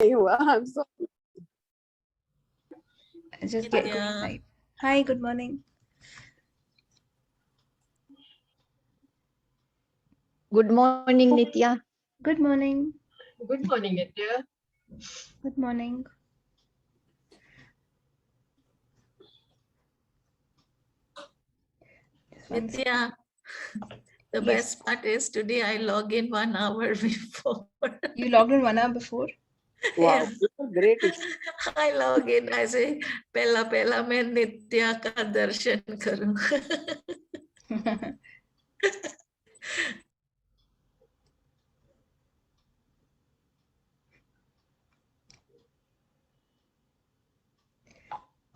नहीं हुआ. I'm so Just get going live. Hi, good morning. Good morning, Nithya. Good morning. Good morning, Nithya. Good morning. Nithya, the Yes. best part is today I log in 1 hour before. You logged in 1 hour before? wow. Yes. Great. I log in, I say, पहला मैं नित्या का दर्शन करूं.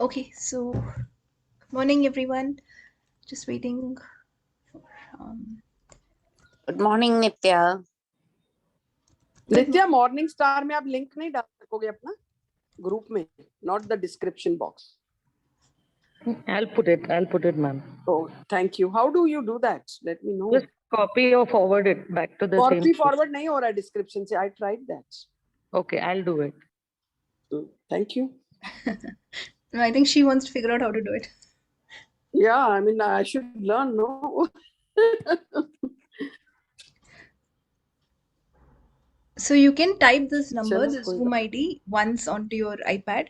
Okay, so morning everyone. Just waiting. Good morning, Nithya. नित्या morning star में आप link नहीं डाल सकोगे अपना ग्रुप में, not the description box. I'll put it, ma'am. Oh, thank you. How do you do that? Let me know. Just copy or forward it back to the Copy same. forward नहीं हो रहा है description से. I tried that. Okay, I'll do it. Thank you. No, I think she wants to figure out how to do it. Yeah, I mean, I should learn, no? So you can type this number, चलो, the कोई Zoom बात ID, once onto your iPad.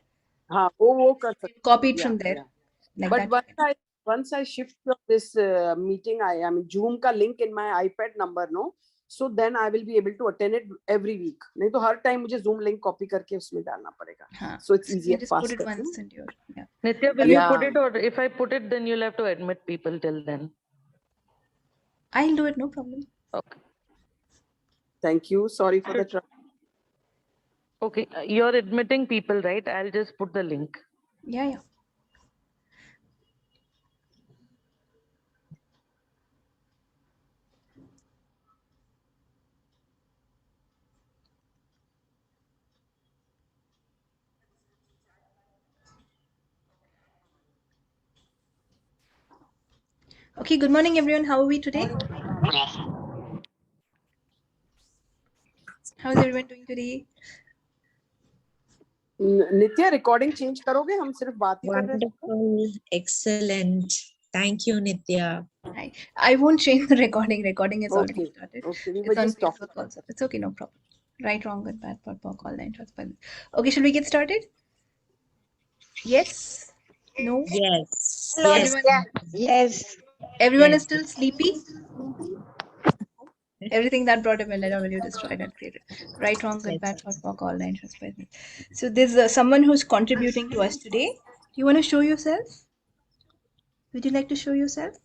हाँ, वो कर सकते. Copy it Yeah, from there. yeah. Like But that. once I shift from this meeting, I mean Zoom का link in my iPad number, no? So then I will be able to attend it every week. नहीं तो हर time मुझे Zoom link copy करके उसमें डालना पड़ेगा. हाँ. So it's So you easier, just put faster. it once into your, yeah. Nithya, will Yeah. you put it, or if I put it, then you'll have to admit people till then. I'll do it, no problem. Okay. Thank you. Sorry for the trouble. Okay, you're admitting people, right? I'll just put the link. Yeah, yeah. Okay, good morning everyone. How are we today? How is everyone doing today? Nitya recording change करोगे? हम सिर्फ बात ही कर रहे हैं. Wonderful. Excellent. Thank you, Nithya. I won't change the recording. Recording is already Okay. started. Okay, we were It's on just talking. Facebook also. It's okay, no problem. Right, wrong, good, bad, POD, POC, all nine shorts. Okay, shall we get started? Yes? No? Yes. Hello, Yes. everyone. Yes. Everyone Yes. is still sleepy? Everything that brought a millennium will you destroyed and created. Right, wrong, good, bad, POD, POC, all nine shorts. So there's someone who's contributing to us today. Do you want to show yourself? Would you like to show yourself?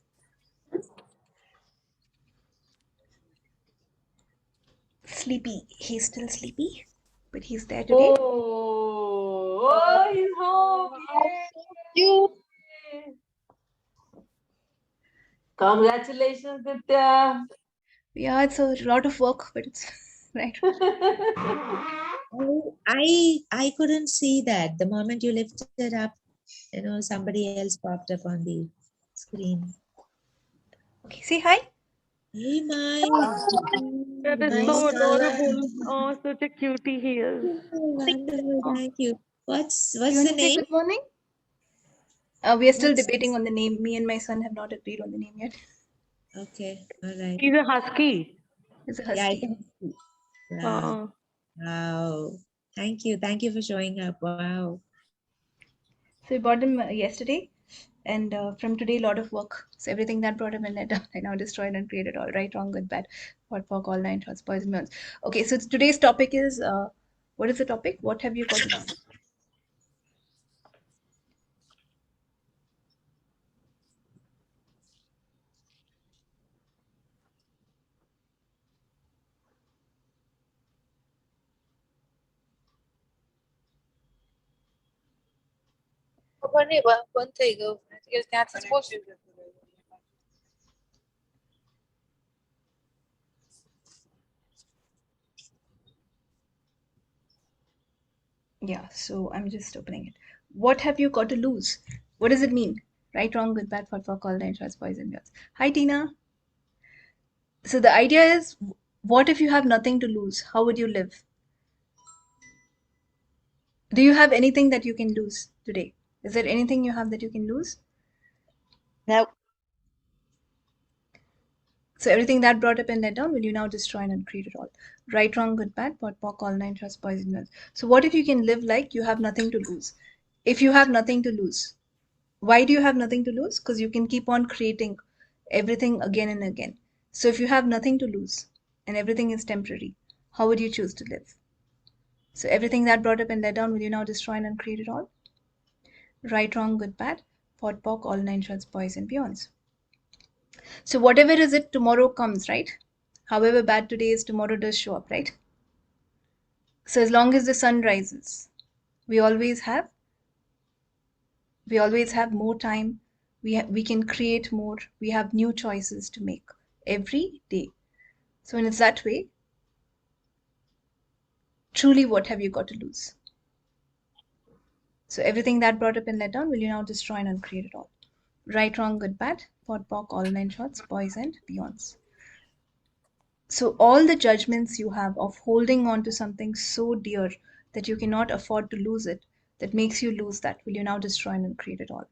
Sleepy. He's still sleepy, but he's there today. Oh, he's home. You. Congratulations, Nithya. Yeah, it's a lot of work, but it's right. I couldn't see that. The moment you lifted it up, somebody else popped up on the screen. Okay, say hi. Hey, my. That is so adorable. Oh, such a cutie he is. Wonderful. Thank you. What's You the want to say name? good morning? We are still What's- debating on the name. Me and my son have not agreed on the name yet. Okay. All right. He's a husky. It's a Yeah, I husky. can see. Wow. Oh. Wow. Thank you. Thank you for showing up. Wow. So we bought him yesterday, and from today, a lot of work. So everything that brought him in, I now destroyed and created all right, wrong, good, bad, POD, POC, all nine shorts, boys and girls. Okay, so today's topic is what is the topic? What have you got to do? Yeah, so I'm just opening it. What have you got to lose? What does it mean? Right, wrong, good, bad, POD, POC, all nine shorts, boys and girls. Hi, Tina. So the idea is, what if you have nothing to lose? How would you live? Do you have anything that you can lose today? Is there anything you have that you can lose? No. So everything that brought up and let down, will you now destroy and uncreate it all? Right, wrong, good, bad, pot, pock, all nine, trust, poison, mills. So what if you can live like you have nothing to lose? If you have nothing to lose, why do you have nothing to lose? Because you can keep on creating everything again and again. So if you have nothing to lose and everything is temporary, how would you choose to live? So everything that brought up and let down, will you now destroy and uncreate it all? Right, wrong, good, bad, pot, pock, all nine, trust, boys and beyonds. So whatever is it, tomorrow comes, right? However bad today is, tomorrow does show up, right? So as long as the sun rises, we always have more time. We can create more. We have new choices to make every day. So when it's that way, truly, what have you got to lose? So everything that brought up and let down, will you now destroy and uncreate it all? Right, wrong, good, bad, pot, pock, all nine shots, boys and beyonds. So all the judgments you have of holding on to something so dear that you cannot afford to lose it, that makes you lose that, will you now destroy and uncreate it all?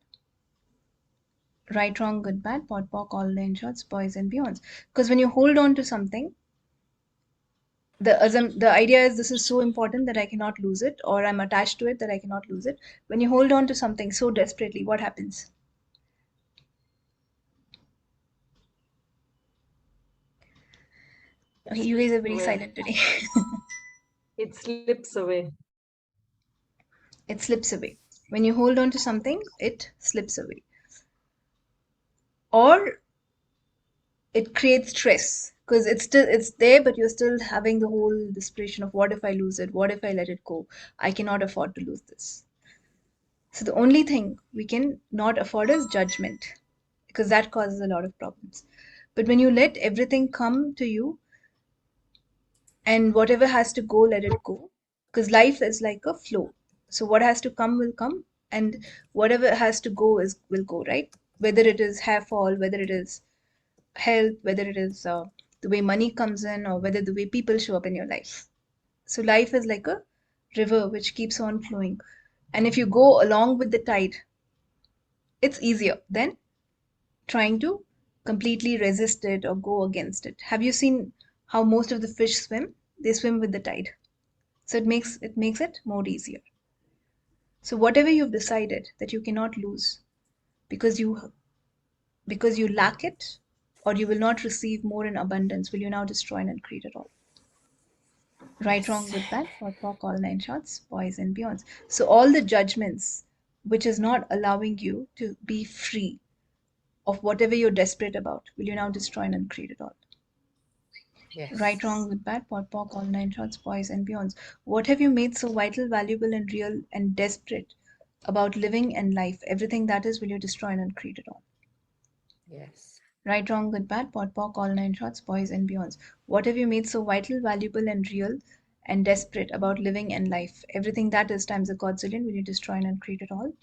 Right, wrong, good, bad, pot, pock, all nine shots, boys and beyonds. Because when you hold on to something, the idea is this is so important that I cannot lose it, or I'm attached to it that I cannot lose it. When you hold on to something so desperately, what happens? Okay, you guys are very silent today. It slips away. It slips away. When you hold on to something, it slips away. Or it creates stress because it's there, but you're still having the whole desperation of what if I lose it? What if I let it go? I cannot afford to lose this. So the only thing we can not afford is judgment, because that causes a lot of problems. But when you let everything come to you, and whatever has to go, let it go, because life is like a flow. So what has to come will come, and whatever has to go will go, right? Whether it is hair fall, whether it is health, whether it is the way money comes in, or whether the way people show up in your life. So life is like a river which keeps on flowing, and if you go along with the tide, it's easier than trying to completely resist it or go against it. Have you seen how most of the fish swim? They swim with the tide. So it makes it more easier. So whatever you've decided that you cannot lose because you lack it, or you will not receive more in abundance, will you now destroy and uncreate it all? Right, wrong, good, bad, pot, pock, all nine shots, boys and beyonds. So all the judgments which is not allowing you to be free of whatever you're desperate about, will you now destroy and uncreate it all? Yes. Right, wrong, good, bad, pot, pock, all nine shots, boys and beyonds. What have you made so vital, valuable, and real and desperate about living and life? Everything that is, will you destroy and uncreate it all? Yes. Right, wrong, good, bad, pot, pock, all nine shots, boys and beyonds. What have you made so vital, valuable, and real and desperate about living and life? Everything that is times a godzillion, will you destroy and uncreate it all?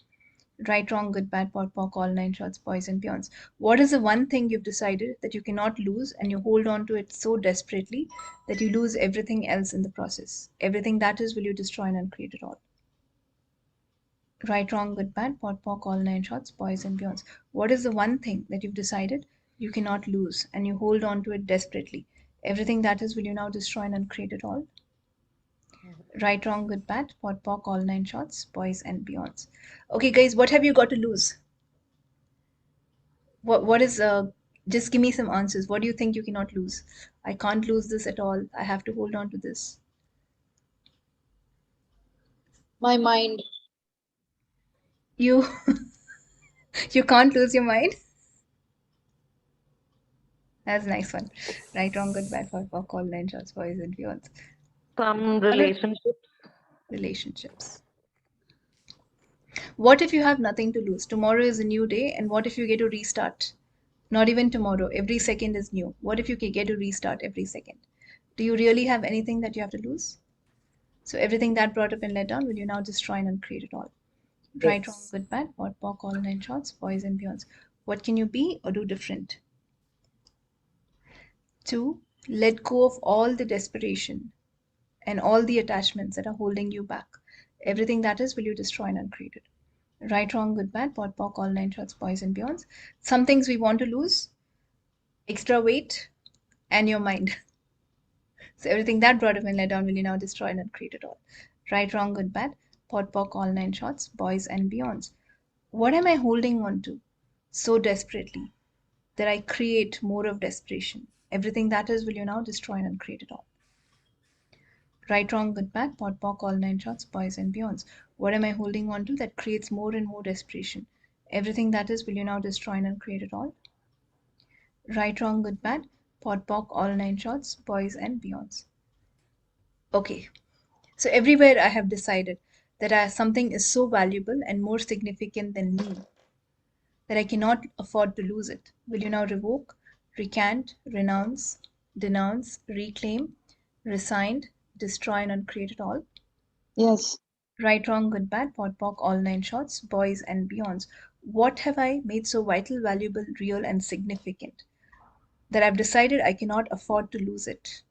Right, wrong, good, bad, pot, pock, all nine shots, boys and beyonds. What is the one thing you've decided that you cannot lose, and you hold on to it so desperately that you lose everything else in the process? Everything that is, will you destroy and uncreate it all? Right, wrong, good, bad, pot, pock, all nine shots, boys and beyonds. What is the one thing that you've decided you cannot lose, and you hold on to it desperately? Everything that is, will you now destroy and uncreate it all? Right, wrong, good, bad, pot, pock, all nine shots, boys and beyonds. Okay, guys, what have you got to lose? What is just give me some answers. What do you think you cannot lose? I can't lose this at all. I have to hold on to this. My mind. You you can't lose your mind. That's a nice one. Right, wrong, good, bad, pot, pock, all nine shots, boys and beyonds. Some relationships. Relationships. What if you have nothing to lose? Tomorrow is a new day, and what if you get to restart? Not even tomorrow. Every second is new. What if you can get to restart every second? Do you really have anything that you have to lose? So everything that brought up and let down, will you now destroy and uncreate it all? Right, wrong, Yes. good, bad, pot, pock, all nine shots, boys and beyonds. What can you be or do different? 2. Let go of all the desperation and all the attachments that are holding you back. Everything that is, will you destroy and uncreate it? Right, wrong, good, bad, pot, pock, all nine shorts, boys and beyonds. Some things we want to lose, extra weight, and your mind. So everything that brought up and let down, will you now destroy and uncreate it all? Right, wrong, good, bad, pot, pock, all nine shorts, boys and beyonds. What am I holding on to so desperately that I create more of desperation? Everything that is, will you now destroy and uncreate it all? Right, wrong, good, bad, pot, pock, all nine shorts, boys and beyonds. What am I holding on to that creates more and more desperation? Everything that is, will you now destroy and uncreate it all? Right, wrong, good, bad, pot, pock, all nine shorts, boys and beyonds. Okay, so everywhere I have decided that something is so valuable and more significant than me that I cannot afford to lose it. Will you now revoke, recant, renounce, denounce, reclaim, resign, destroy, and uncreate it all? Yes. Right, wrong, good, bad, pot, pock, all nine shorts, boys and beyonds. What have I made so vital, valuable, real, and significant that I've decided I cannot afford to lose it?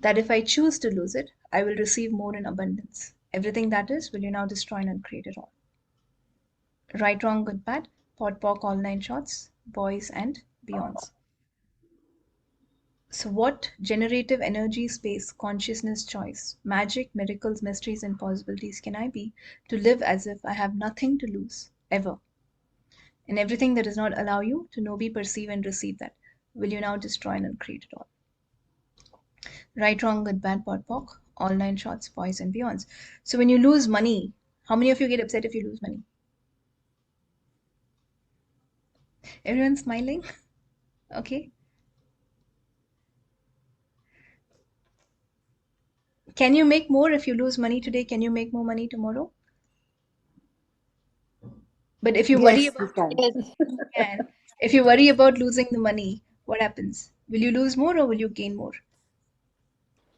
That if I choose to lose it, I will receive more in abundance. Everything that is, will you now destroy and uncreate it all? Right, wrong, good, bad, pot, pock, all nine shorts, boys and beyonds. So what generative energy, space, consciousness, choice, magic, miracles, mysteries, and possibilities can I be to live as if I have nothing to lose, ever? And everything that does not allow you to know, be, perceive, and receive that, will you now destroy and uncreate it all? Right, wrong, good, bad, pot, pock, all nine shorts, boys and beyonds. So when you lose money, how many of you get upset if you lose money? Everyone's smiling? Okay. Can you make more if you lose money today? Can you make more money tomorrow? But if you worry Yes, about you can. if you worry about losing the money, what happens? Will you lose more or will you gain more?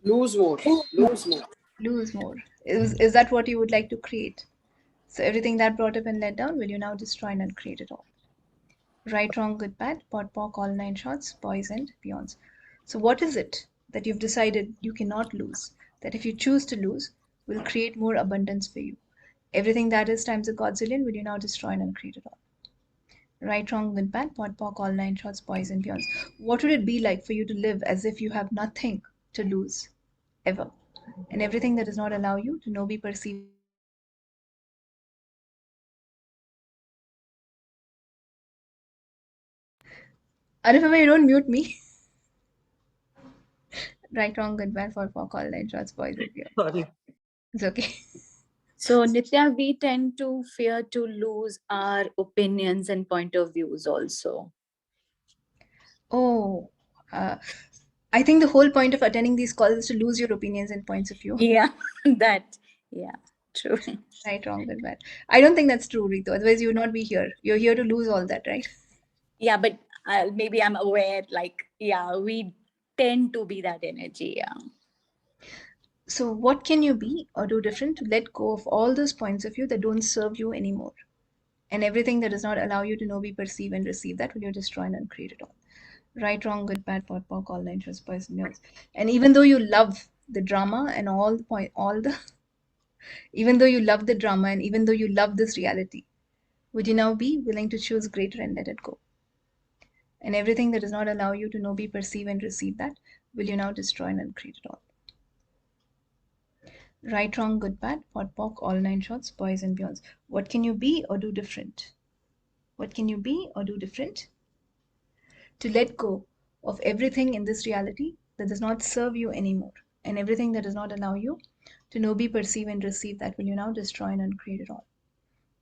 Lose more. Lose more. Lose more. Is that what you would like to create? So everything that brought up and let down, will you now destroy and uncreate it all? Right, wrong, good, bad, pot, pock, all nine shorts, boys and beyonds. So what is it that you've decided you cannot lose, that if you choose to lose, will create more abundance for you? Everything that is times a godzillion, will you now destroy and uncreate it all? Right, wrong, good, bad, pot, pock, all nine shorts, boys and beyonds. What would it be like for you to live as if you have nothing to lose, ever? And everything that does not allow you to know, be, perceive, Anupama, you don't mute me. Right, wrong, good, bad, pot, pock, all nine shorts, boys and beyonds. Sorry. It's okay. So, Nithya, we tend to fear to lose our opinions and point of views also. Oh, I think the whole point of attending these calls is to lose your opinions and points of view. Yeah, true. Right, wrong, good, bad. I don't think that's true, Rito. Otherwise, you would not be here. You're here to lose all that, right? Yeah, but maybe I'm aware, we tend to be that energy. Yeah. So, what can you be or do different to let go of all those points of view that don't serve you anymore? And everything that does not allow you to know, be, perceive, and receive that, will you destroy and uncreate it all? Right, wrong, good, bad, pot, pock, all nine shorts, boys and beyonds. And even though you love the drama and even though you love the drama and even though you love this reality, would you now be willing to choose greater and let it go? And everything that does not allow you to know, be, perceive, and receive that, will you now destroy and uncreate it all? Right, wrong, good, bad, pot, pock, all nine shorts, boys and beyonds. What can you be or do different? What can you be or do different to let go of everything in this reality that does not serve you anymore? And everything that does not allow you to know, be, perceive, and receive that, will you now destroy and uncreate it all?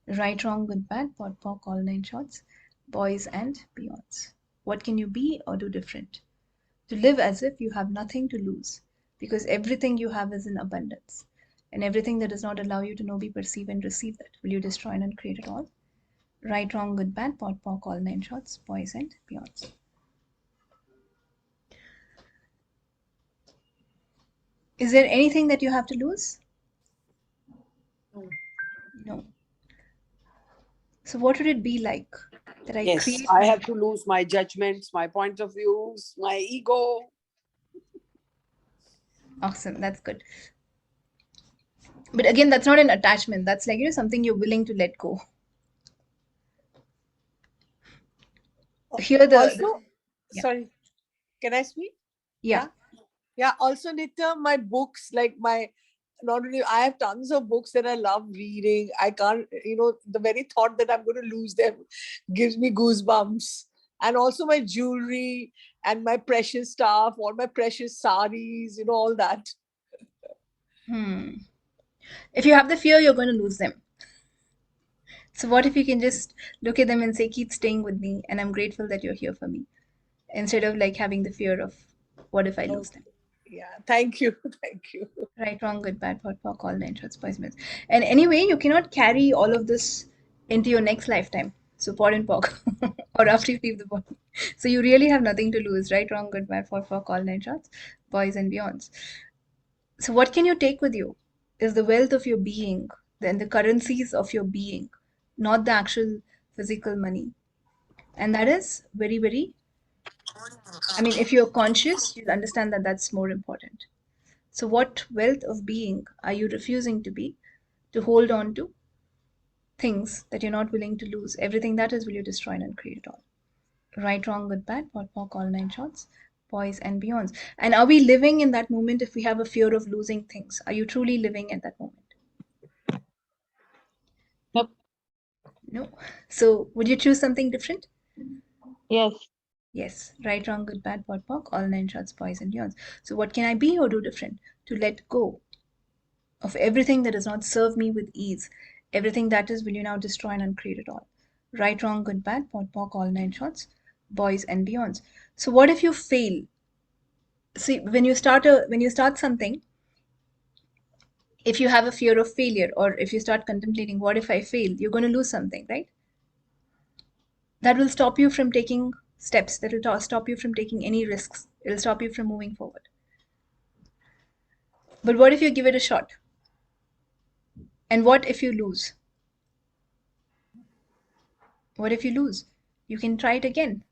Right, wrong, good, bad, pot, pock, all nine shorts, boys and beyonds. What can you be or do different to live as if you have nothing to lose, because everything you have is in abundance, and everything that does not allow you to know, be, perceive, and receive that, will you destroy and uncreate it all? Right, wrong, good, bad, pot, pock, all nine shorts, boys and beyonds. Is there anything that you have to lose? No. So what would it be like that I Yes, create I have to lose my judgments, my point of views, my ego. Awesome. That's good. But again, that's not an attachment. That's like, something you're willing to let go. Here Also, yeah. sorry, can I speak? Yeah. Yeah. Also, Nithya, my books, like not only I have tons of books that I love reading. I can't, the very thought that I'm going to lose them gives me goosebumps. And also my jewelry and my precious stuff, all my precious saris, all that. If you have the fear, you're going to lose them. So what if you can just look at them and say, keep staying with me, and I'm grateful that you're here for me, instead of like having the fear of what if I lose them. Yeah, thank you. Thank you. Right, wrong, good, bad, POD, POC, all nine shorts, boys, men. And anyway, you cannot carry all of this into your next lifetime. So POD and POC, or after you leave the body. So you really have nothing to lose. Right, wrong, good, bad, POD, POC, all nine shorts, boys and beyonds. So what can you take with you is the wealth of your being, then the currencies of your being, not the actual physical money. And that is very, very, if you're conscious, you'll understand that that's more important. So what wealth of being are you refusing to be, to hold on to things that you're not willing to lose? Everything that is, will you destroy and uncreate it all? Right, wrong, good, bad, POD, POC, all nine shorts, boys and beyonds. And are we living in that moment if we have a fear of losing things? Are you truly living at that moment? Nope. No. So would you choose something different? Yes. Yes. Right, wrong, good, bad, POD, POC, all nine shorts, boys and beyonds. So what can I be or do different to let go of everything that does not serve me with ease? Everything that is, will you now destroy and uncreate it all? Right, wrong, good, bad, POD, POC, all nine shorts, boys and beyonds. So what if you fail? See, when you start something, if you have a fear of failure, or if you start contemplating, what if I fail? You're going to lose something, right? That will stop you from taking steps. That will stop you from taking any risks. It will stop you from moving forward. But what if you give it a shot? And what if you lose? What if you lose? You can try it again.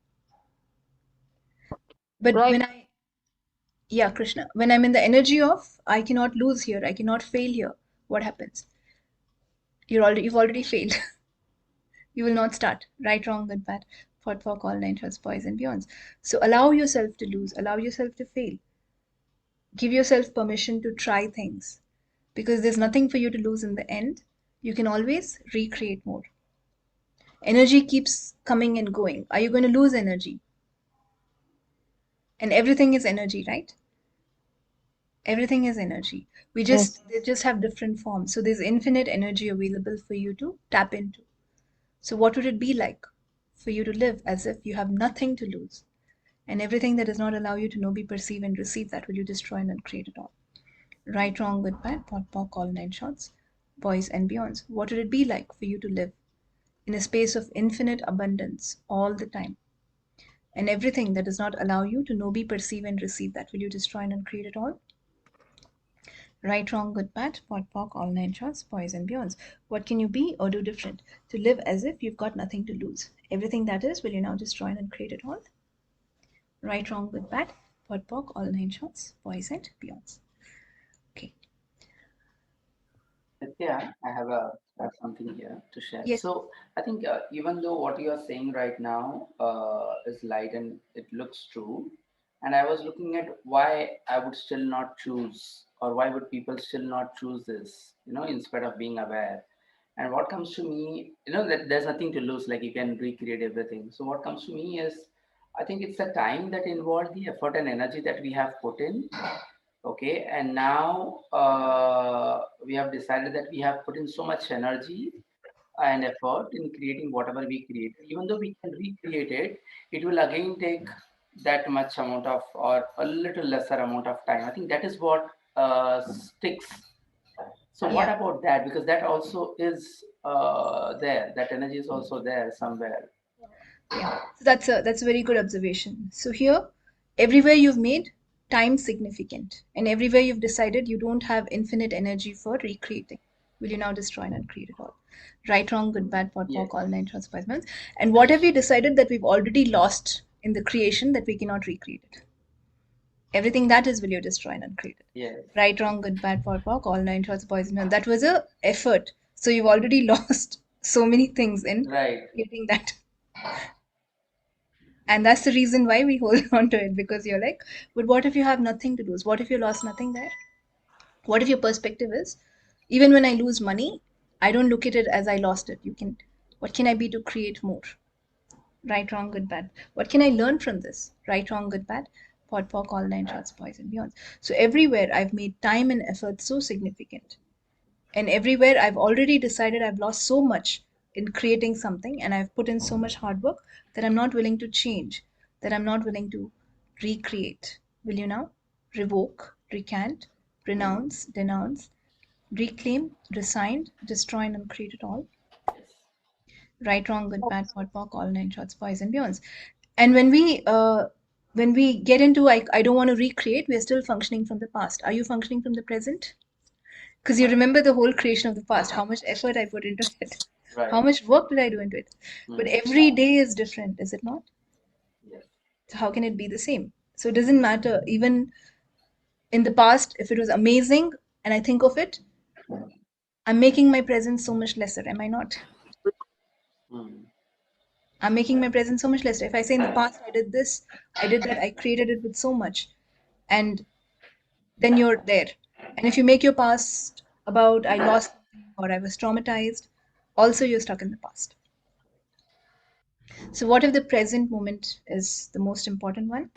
But Right. Krishna, when I'm in the energy of I cannot lose here, I cannot fail here, what happens? You've already failed. You will not start. Right, wrong, good, bad, POD, POC, all nine shorts, boys and beyonds. So allow yourself to lose, allow yourself to fail. Give yourself permission to try things, because there's nothing for you to lose in the end. You can always recreate more. Energy keeps coming and going. Are you going to lose energy? And everything is energy, right? Everything is energy. They just have different forms. So there's infinite energy available for you to tap into. So what would it be like for you to live as if you have nothing to lose? And everything that does not allow you to know, be, perceive, and receive, that will you destroy and uncreate it all. Right, wrong, good, bad, POD, POC, all nine shorts, boys and beyonds. What would it be like for you to live in a space of infinite abundance all the time? And everything that does not allow you to know, be, perceive, and receive, that will you destroy and uncreate it all? Right, wrong, good, bad, POD, POC, all nine shorts, boys and beyonds. What can you be or do different to live as if you've got nothing to lose? Everything that is, will you now destroy and uncreate it all? Right, wrong, good, bad, POD, POC, all nine shorts, boys and beyonds. Okay. Yeah, I have something here to share. Yes. So I think even though what you are saying right now is light and it looks true, and I was looking at why I would still not choose, or why would people still not choose this, instead of being aware. And what comes to me, that there's nothing to lose, like you can recreate everything. So what comes to me is, I think it's the time that involved, the effort and energy that we have put in. Okay, and now we have decided that we have put in so much energy and effort in creating whatever we create. Even though we can recreate it, it will again take that much amount of, or a little lesser amount of time. I think that is what sticks. So what about that? Because that also is there. That energy is also there somewhere. Yeah, so that's a very good observation. So here, everywhere you've made time significant, and everywhere you've decided you don't have infinite energy for recreating, will you now destroy and uncreate it all? Right, wrong, good, bad, POD, POC, all nine shorts, boys, men. And what have we decided that we've already lost in the creation that we cannot recreate it? Everything that is will you destroy and uncreate it. Yes. Right, wrong, good, bad, POD, all nine shorts, boys and men. That was a effort. So you've already lost so many things in Right. getting that. And that's the reason why we hold on to it, because you're like, but what if you have nothing to lose? What if you lost nothing there? What if your perspective is, even when I lose money, I don't look at it as I lost it. What can I be to create more? Right, wrong, good, bad. What can I learn from this? Right, wrong, good, bad. POD, all nine shorts, boys and beyond. So everywhere I've made time and effort so significant. And everywhere I've already decided I've lost so much in creating something, and I've put in so much hard work that I'm not willing to change, that I'm not willing to recreate. Will you now? Revoke, recant, renounce, denounce, reclaim, resign, destroy, and uncreate it all. Right, wrong, good, bad, POD, all nine shorts, boys and beyonds. And when we get into I don't want to recreate, we're still functioning from the past. Are you functioning from the present? Because you remember the whole creation of the past, how much effort I put into it, Right. how much work did I do into it. But every day is different, is it not? Yes. So how can it be the same? So it doesn't matter. Even in the past, if it was amazing and I think of it, I'm making my presence so much lesser, am I not? I'm making my presence so much lesser. If I say in the past I did this, I did that, I created it with so much, and then you're there. And if you make your past about I lost something or I was traumatized, also you're stuck in the past. So what if the present moment is the most important one?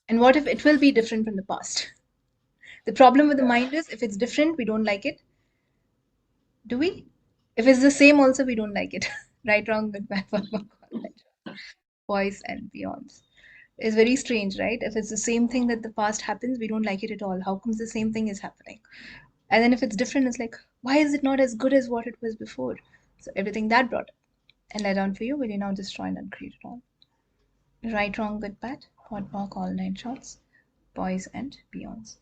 And what if it will be different from the past? The problem with the mind is, if it's different, we don't like it. Do we? If it's the same also, we don't like it. Right, wrong, good, bad, voice and beyonds. It's very strange, right? If it's the same thing that the past happens, we don't like it at all. How comes the same thing is happening? And then if it's different, it's like, why is it not as good as what it was before? So everything that brought up and led on for you, will you now destroy and uncreate it all? Right, wrong, good, bad, POD, all nine shorts, boys and beyonds.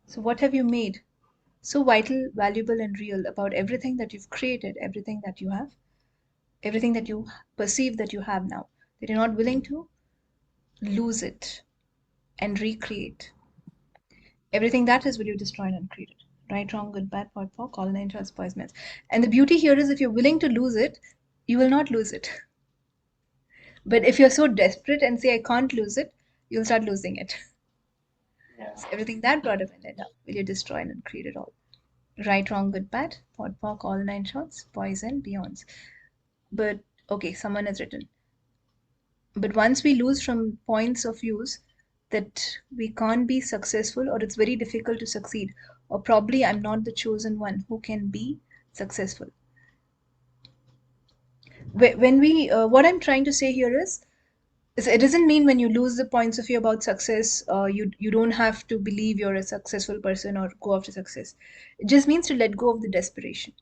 So what have you made so vital, valuable, and real about everything that you've created, everything that you have, everything that you perceive that you have now, that you're not willing to lose it and recreate? Everything that is will you destroy and uncreate it. Right, wrong, good, bad, POD, all nine shorts, boys, men. And the beauty here is, if you're willing to lose it, you will not lose it. But if you're so desperate and say, I can't lose it, you'll start losing it. Yeah. So everything that brought up and end up, will you destroy and uncreate it all? Right, wrong, good, bad, POD, all nine shorts, boys and beyonds. But okay, someone has written, but once we lose from points of views that we can't be successful, or it's very difficult to succeed, or probably I'm not the chosen one who can be successful. When we what I'm trying to say here is it doesn't mean when you lose the points of view about success, you don't have to believe you're a successful person or go after success. It just means to let go of the desperation.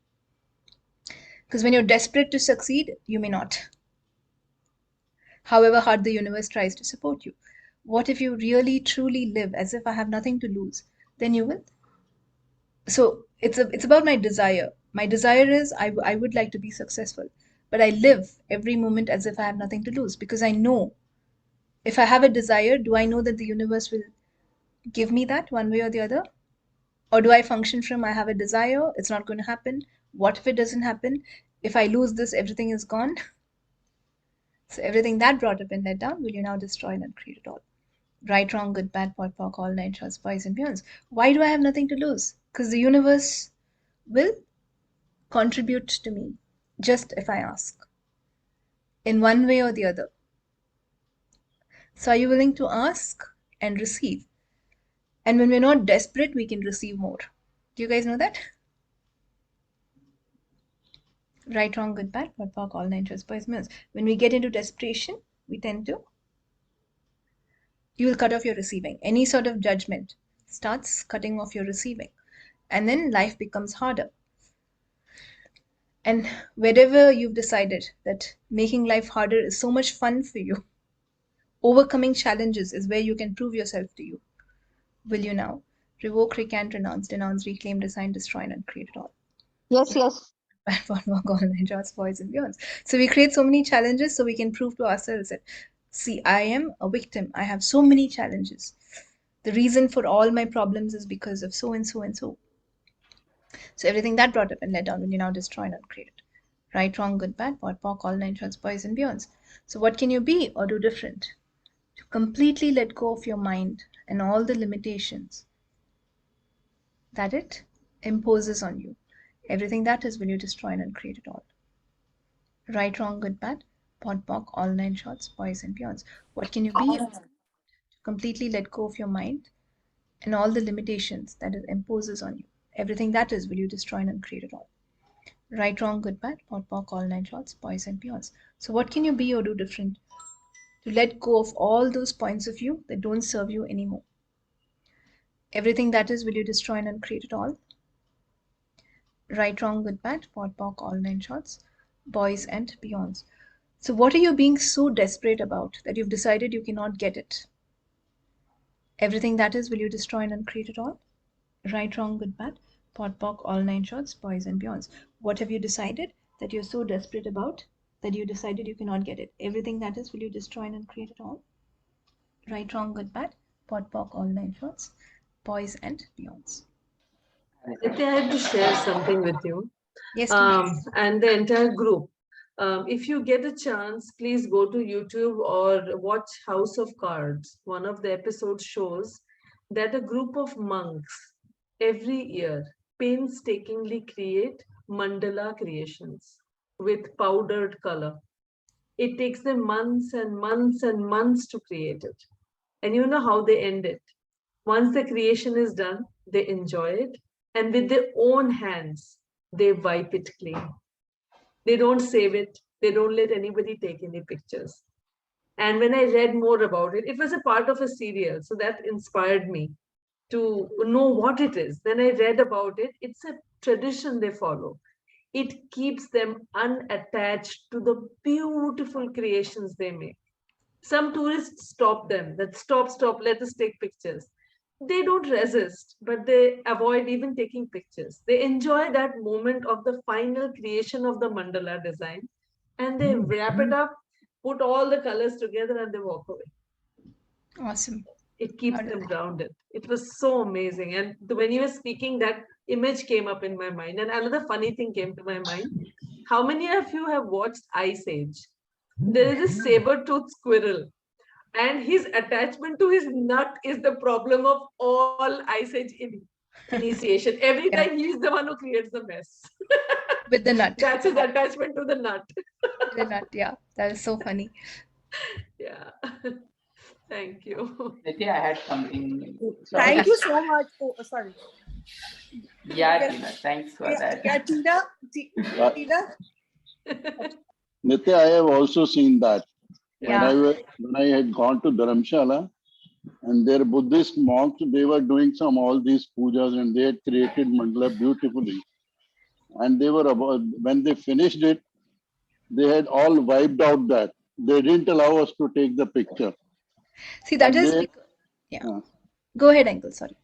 Because when you're desperate to succeed, you may not, however hard the universe tries to support you. What if you really truly live as if I have nothing to lose? Then you will. So it's about my desire. My desire is I would like to be successful, but I live every moment as if I have nothing to lose, because I know if I have a desire, do I know that the universe will give me that one way or the other? Or do I function from I have a desire, it's not going to happen? What if it doesn't happen? If I lose this, everything is gone. So everything that brought up and led down, will you now destroy and uncreate it all? Right, wrong, good, bad, POD, all nine shorts, boys and beyonds. Why do I have nothing to lose? Because the universe will contribute to me just if I ask, in one way or the other. So are you willing to ask and receive? And when we're not desperate, we can receive more. Do you guys know that? Right, wrong, good, bad, POD, all nine shorts, boys and beyonds. When we get into desperation, we tend to, you will cut off your receiving. Any sort of judgment starts cutting off your receiving. And then life becomes harder. And wherever you've decided that making life harder is so much fun for you, overcoming challenges is where you can prove yourself to you, will you now revoke, recant, renounce, denounce, reclaim, design, destroy, and uncreate it all? Yes, yes. Boys and beyonds. So we create so many challenges so we can prove to ourselves that See, I am a victim. I have so many challenges. The reason for all my problems is because of so and so and so. So everything that brought up and let down will you now destroy and uncreate it. Right, wrong, good, bad, pot, pock, all nine shorts, boys and beyonds. So what can you be or do different? To completely let go of your mind and all the limitations that it imposes on you. Everything that is will you destroy and uncreate it all. Right, wrong, good, bad, pot, pock, all nine shorts, boys and beyonds. What can you be? To completely let go of your mind and all the limitations that it imposes on you. Everything that is will you destroy and uncreate it all. Right, wrong, good, bad, pot, pock, all nine shorts, boys and beyonds. So what can you be or do different? To let go of all those points of view that don't serve you anymore. Everything that is will you destroy and uncreate it all. Right, wrong, good, bad, pot, pock, all nine shorts, boys and beyonds. So what are you being so desperate about that you've decided you cannot get it? Everything that is will you destroy and uncreate it all. Right, wrong, good, bad, pot, pock, all nine shorts, boys and beyonds. What have you decided that you're so desperate about that you decided you cannot get it? Everything that is will you destroy and uncreate it all. Right, wrong, good, bad, pot, pock, all nine shorts, boys and beyonds. Nithya, I have to share something with you. Yes, please. And the entire group. If you get a chance, please go to YouTube or watch House of Cards. One of the episodes shows that a group of monks every year painstakingly create mandala creations with powdered color. It takes them months and months and months to create it. And you know how they end it. Once the creation is done, they enjoy it. And with their own hands, they wipe it clean. They don't save it. They don't let anybody take any pictures. And when I read more about it, it was a part of a serial. So that inspired me to know what it is. Then I read about it. It's a tradition they follow. It keeps them unattached to the beautiful creations they make. Some tourists stop them, that stop, let us take pictures. They don't resist, but they avoid even taking pictures. They enjoy that moment of the final creation of the mandala design, and they wrap it up, put all the colors together, and they walk away. Awesome. It keeps them grounded. It was so amazing. And when you were speaking, that image came up in my mind. And another funny thing came to my mind. How many of you have watched Ice Age? There is a saber-toothed squirrel, and his attachment to his nut is the problem of all Ice Age initiation. Every time he is the one who creates the mess. With the nut. That's his attachment to the nut. The nut, yeah. That is so funny. Yeah. Thank you. Nithya, I had something. Thank you so much. Oh, sorry. Yeah, Tina, thanks for that. Yeah, Tina. Nithya, I have also seen that. Yeah. When I had gone to Dharamshala, and their Buddhist monks, they were doing all these pujas, and they had created mandala beautifully. And they were when they finished it, they had all wiped out that. They didn't allow us to take the picture. See, that is because, yeah. Go ahead, Uncle. Sorry.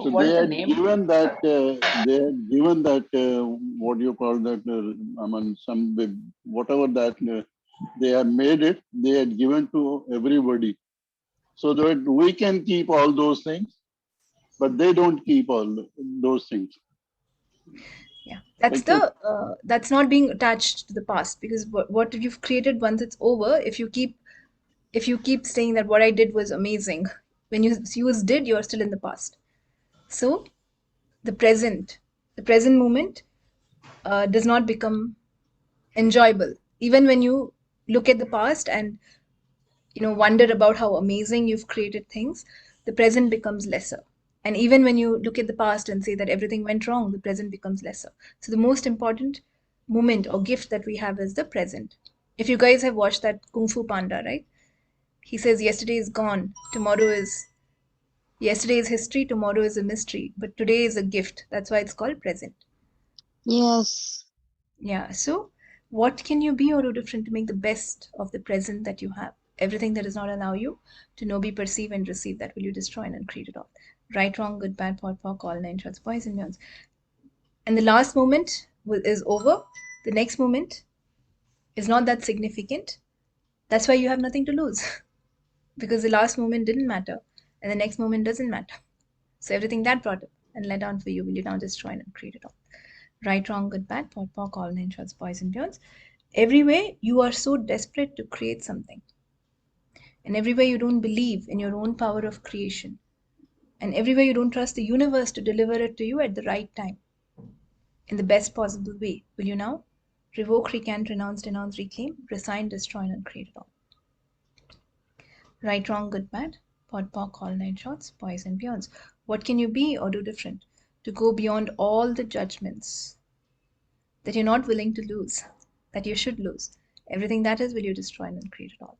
So they had given that. What do you call that? I mean, whatever that they had made it. They had given to everybody, so that we can keep all those things, but they don't keep all those things. Yeah, that's that's not being attached to the past, because what you've created, once it's over, if you keep saying that what I did was amazing, when you did, you're still in the past. So the present moment does not become enjoyable. Even when you look at the past and wonder about how amazing you've created things, the present becomes lesser. And even when you look at the past and say that everything went wrong, the present becomes lesser. So the most important moment or gift that we have is the present. If you guys have watched that Kung Fu Panda, right? He says yesterday is gone, yesterday is history, tomorrow is a mystery, but today is a gift. That's why it's called present. Yes. Yeah. So what can you be or do different to make the best of the present that you have? Everything that does not allow you to know, be, perceive, and receive, that will you destroy and uncreate it all. Right, wrong, good, bad, pot, pock, all nine shorts, boys and beyonds. And the last moment is over. The next moment is not that significant. That's why you have nothing to lose. Because the last moment didn't matter and the next moment doesn't matter. So everything that brought up and let down for you, will you now destroy and create it all? Right, wrong, good, bad, pot, pock, all nine shorts, boys and beyonds. Everywhere you are so desperate to create something. And everywhere you don't believe in your own power of creation. And everywhere you don't trust the universe to deliver it to you at the right time. In the best possible way. Will you now revoke, recant, renounce, denounce, reclaim, resign, destroy, and uncreate it all? Right, wrong, good, bad, pot, pock, all nine shorts, boys and beyonds. What can you be or do different to go beyond all the judgments that you're not willing to lose, that you should lose? Everything that is, will you destroy and uncreate it all?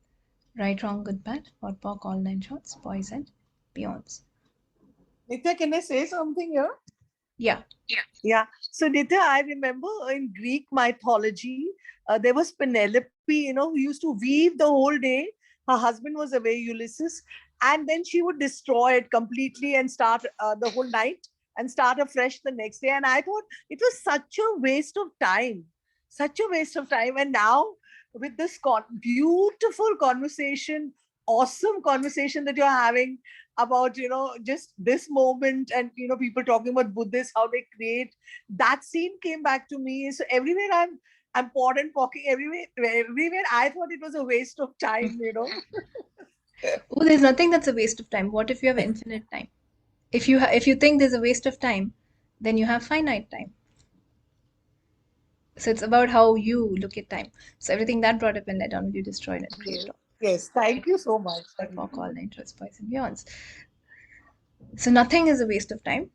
Right, wrong, good, bad, pot, pock, all nine shorts, boys and beyonds. Nithya, can I say something here? Yeah. Yeah. So, Nithya, I remember in Greek mythology, there was Penelope, who used to weave the whole day. Her husband was away, Ulysses, and then she would destroy it completely and start the whole night and start afresh the next day. And I thought it was such a waste of time, such a waste of time. And now with this beautiful conversation, awesome conversation that you're having about, just this moment, and, people talking about Buddhists, how they create, that scene came back to me. So everywhere I'm pot and pocking, everywhere I thought it was a waste of time, Oh, there's nothing that's a waste of time. What if you have infinite time? If you think there's a waste of time, then you have finite time. So it's about how you look at time. So everything that brought up and let down, you destroyed and created. Yes, thank you so much. Fuck all nine trust, boys and beyonds. So nothing is a waste of time.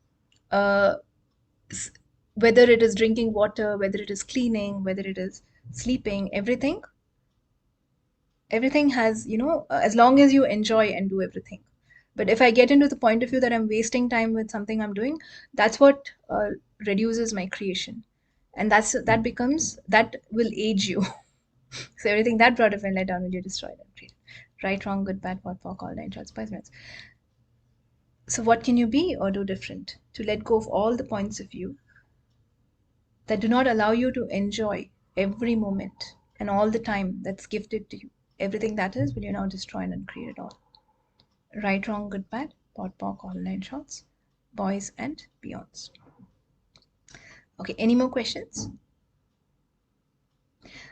Whether it is drinking water, whether it is cleaning, whether it is sleeping, everything has, as long as you enjoy and do everything. But if I get into the point of view that I'm wasting time with something I'm doing, that's what reduces my creation. And that will age you. So everything that brought up and let down, will you destroy and create? Right, wrong, good, bad, pot, pock, all nine shorts, boys and beyonds. So what can you be or do different to let go of all the points of view that do not allow you to enjoy every moment and all the time that's gifted to you? Everything that is, will you now destroy and uncreate it all? Right, wrong, good, bad, pot, pock, all nine shorts, boys and beyonds. Okay, any more questions?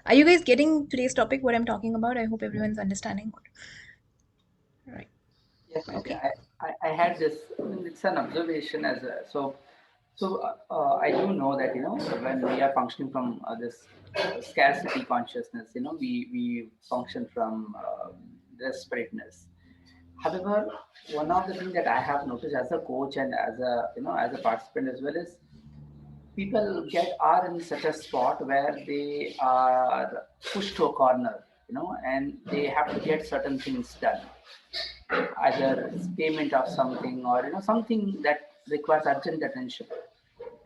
Are you guys getting today's topic, what I'm talking about? I hope everyone's understanding. Right. Yes, okay. I had this, it's an observation I do know that, when we are functioning from this scarcity consciousness, we function from desperateness. However, one of the things that I have noticed as a coach and as a participant as well is people are in such a spot where they are pushed to a corner, and they have to get certain things done, either it's payment of something or something that requires urgent attention.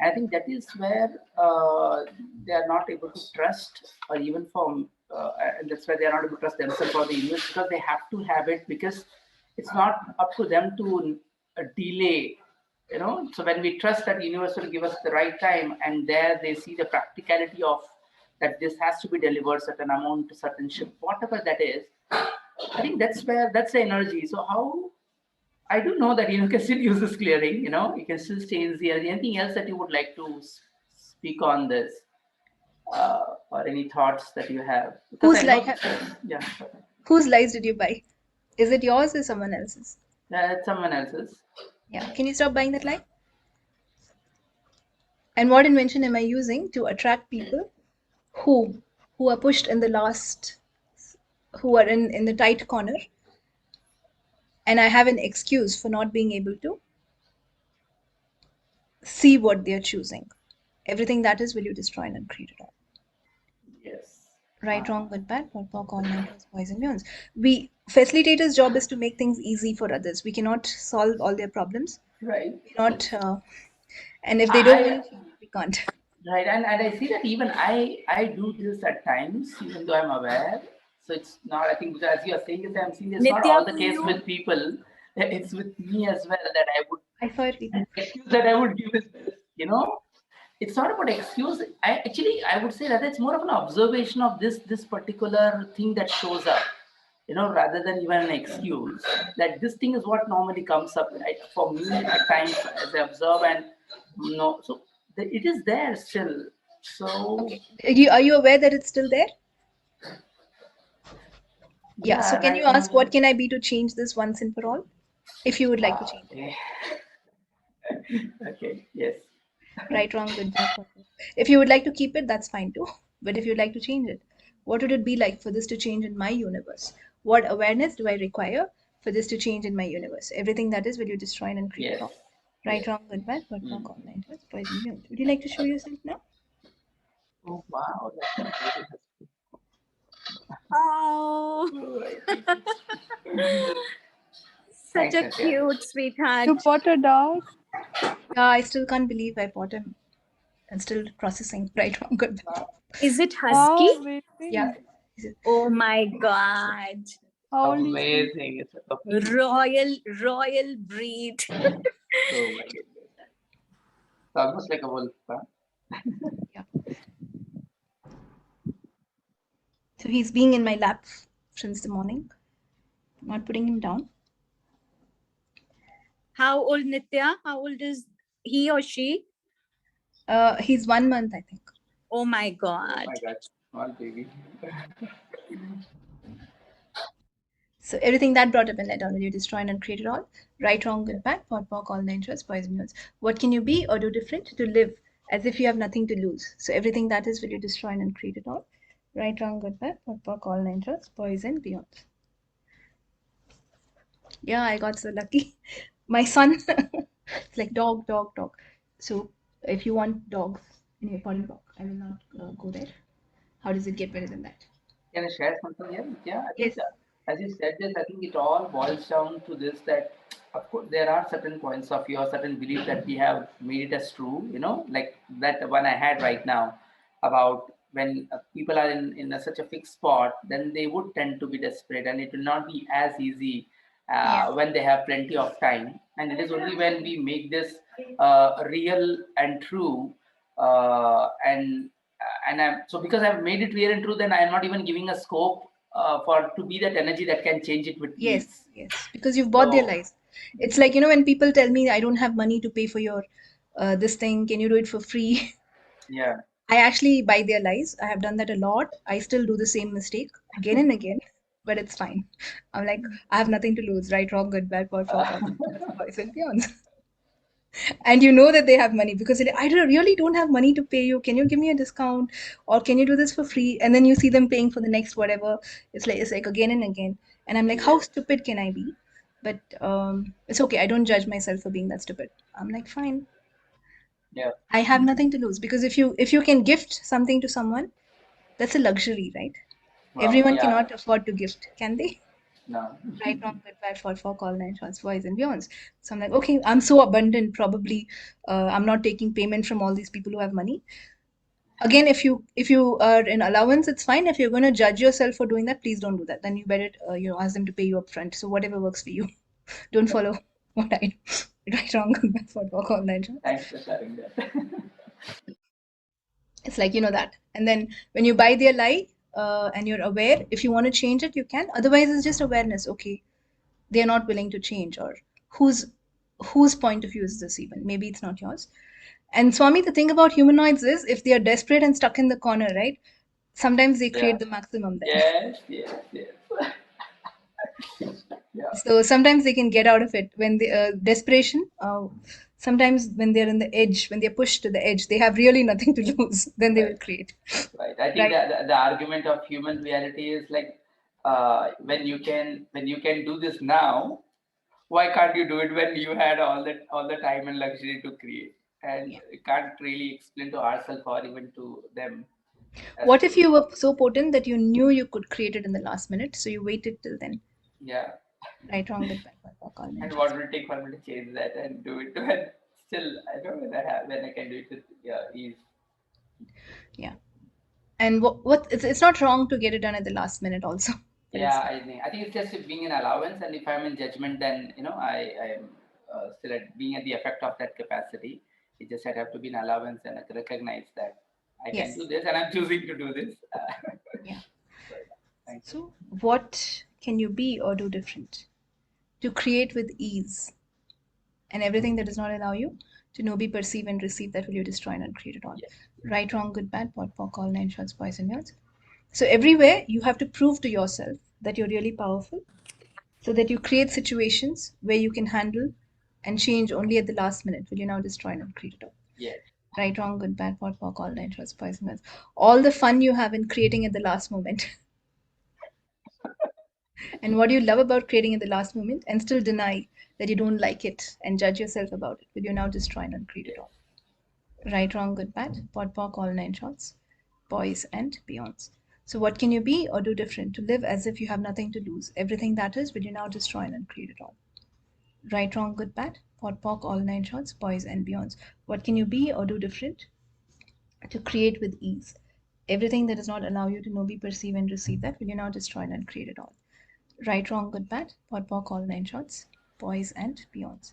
And I think that is where they are not able to trust, or even and that's why they are not able to trust themselves or the universe, because they have to have it, because it's not up to them to delay. So when we trust that universe will give us the right time, and there they see the practicality of that this has to be delivered, certain amount, certain ship, whatever that is. I think that's the energy. So how I do know that you can still use this clearing, you can still change the energy. Anything else that you would like to speak on this, or any thoughts that you have? Whose lies did you buy? Is it yours or someone else's? It's someone else's. Yeah. Can you stop buying that lie? And what invention am I using to attract people who are pushed in the last, who are in the tight corner, and I have an excuse for not being able to see what they're choosing? Everything that is, will you destroy and uncreate it all? Yes. Right, wrong, good, bad, pot, pock, all nine boys and beyonds. Facilitator's job is to make things easy for others. We cannot solve all their problems. Right. And if they don't want to, we can't. Right, and I see that even I do this at times, even though I'm aware. So it's not, I think, as you are saying this, I'm seeing it's not all the case with people. It's with me as well, that I would give this, It's not about excuse. I would say that it's more of an observation of this particular thing that shows up. rather than even an excuse, that this thing is what normally comes up, right? For me, at times, as I observe, and so it is there still. So, Okay. Are you aware that it's still there? Yeah. So can right you ask, now, what can I be to change this once and for all? If you would like to change it. Okay, yes. Right, wrong, good, bad, whatever. If you would like to keep it, that's fine too. But if you'd like to change it, what would it be like for this to change in my universe? What awareness do I require for this to change in my universe? Everything that is, will you destroy and create Yes. wrong? Right, wrong, good, bad, what talk all night, poison, mute. Would you like to show yourself now? Oh, wow. Oh, such Thanks, a Nithya. cute sweetheart. You bought a dog? Yeah, I still can't believe I bought him. I'm still processing. Right, wrong, good, bad. Is it Wow, husky? amazing. Yeah. Oh my God. How old is he? Amazing. It's a puppy. Royal breed. Oh my goodness. It's almost like a wolf, huh? Yeah. So he's being in my lap since the morning. Not putting him down. How old, Nithya? How old is he or she? He's 1 month, I think. Oh my Oh God. my God. Small baby. So everything that brought up in letter, will you destroy and create it all? Right, wrong, good, bad, pot, pock, all nine shows, boys and girls. What can you be or do different to live as if you have nothing to lose? So everything that is, will you destroy and create it all? Right, wrong, good, bad, pot, pock, all nine shows, boys and beyond. Yeah, I got so lucky. My son, it's like dog, dog, dog. So if you want dogs in your potting box, I will not go there. How does it get better than that? Can I share something here? Yeah, I think Yes. as you said this, I think it all boils down to this, that of course there are certain points of view or certain belief that we have made it as true, like that one I had right now about when people are in such a fixed spot, then they would tend to be desperate, and it will not be as easy when they have plenty of time. And it is only when we make this real and true, and so because I've made it real and true, then I am not even giving a scope for to be that energy that can change it with Yes, ease. yes, because you've bought their lives. It's like, when people tell me I don't have money to pay for your this thing, can you do it for free? Yeah. I actually buy their lies. I have done that a lot. I still do the same mistake again and again, but it's fine. I'm like, I have nothing to lose, right, wrong, good, bad, for boys and beyond. And you know that they have money because really don't have money to pay you. Can you give me a discount, or can you do this for free? And then you see them paying for the next whatever. It's like again and again. And I'm like, how stupid can I be? But it's okay. I don't judge myself for being that stupid. I'm like, fine. Yeah. I have nothing to lose, because if you can gift something to someone, that's a luxury, right? Wow, Everyone yeah. cannot afford to gift, can they? No. Right, wrong, good, bad, for call, nine shots, boys and beyonds. So I'm like, okay, I'm so abundant. Probably, I'm not taking payment from all these people who have money. Again, if you are in allowance, it's fine. If you're going to judge yourself for doing that, please don't do that. Then you better ask them to pay you upfront. So whatever works for you, don't follow what I do. Right, wrong, good, bad, for call, nine shots. Thanks for sharing that. It's like that. And then when you buy their lie, and you're aware, if you want to change it, you can. Otherwise, it's just awareness. Okay, they're not willing to change, or whose point of view is this even? Maybe it's not yours. And Swami, the thing about humanoids is, if they are desperate and stuck in the corner, right, sometimes they create the maximum there. Yes. Yeah. So sometimes they can get out of it when they desperation. Sometimes when they're in the edge, when they're pushed to the edge, they have really nothing to lose. Then they will create. Right. I think that the argument of human reality is like, when you can do this now, why can't you do it when you had all the time and luxury to create? And you can't really explain to ourselves or even to them. What if you were so potent that you knew you could create it in the last minute, so you waited till then? Yeah. Right, wrong, good, bad, call, And what will it take for me to change that and do it when still I don't know when I can do it with ease. Yeah. And what it's not wrong to get it done at the last minute also. Yeah, I think it's just being an allowance, and if I'm in judgment, then I am still being at the effect of that capacity. It just have to be an allowance, and I recognize that I can do this, and I'm choosing to do this. Yeah. Thank you. So what can you be or do different to create with ease? And everything that does not allow you to know, be, perceive, and receive, that will you destroy and uncreate it all. Right, wrong, good, bad, pot, pock, all nine shorts, boys and girls. So everywhere you have to prove to yourself that you're really powerful, so that you create situations where you can handle and change only at the last minute. Will you now destroy and uncreate it all? Yes. Right, wrong, good, bad, pot, pock, all nine shorts, boys and girls. All the fun you have in creating at the last moment. And what you love about creating at the last moment and still deny that you don't like it and judge yourself about it. Will you now destroy and uncreate it all? Right, wrong, good, bad, pot, pock, all nine shorts, boys and beyonds. So what can you be or do different to live as if you have nothing to lose? Everything that is, will you now destroy and uncreate it all? Right, wrong, good, bad, pot, pock, all nine shorts, boys and beyonds. What can you be or do different to create with ease? Everything that does not allow you to know, be, perceive, and receive, that will you now destroy and uncreate it all? Right, wrong, good, bad, pot, pock, all nine shorts, boys and beyonds.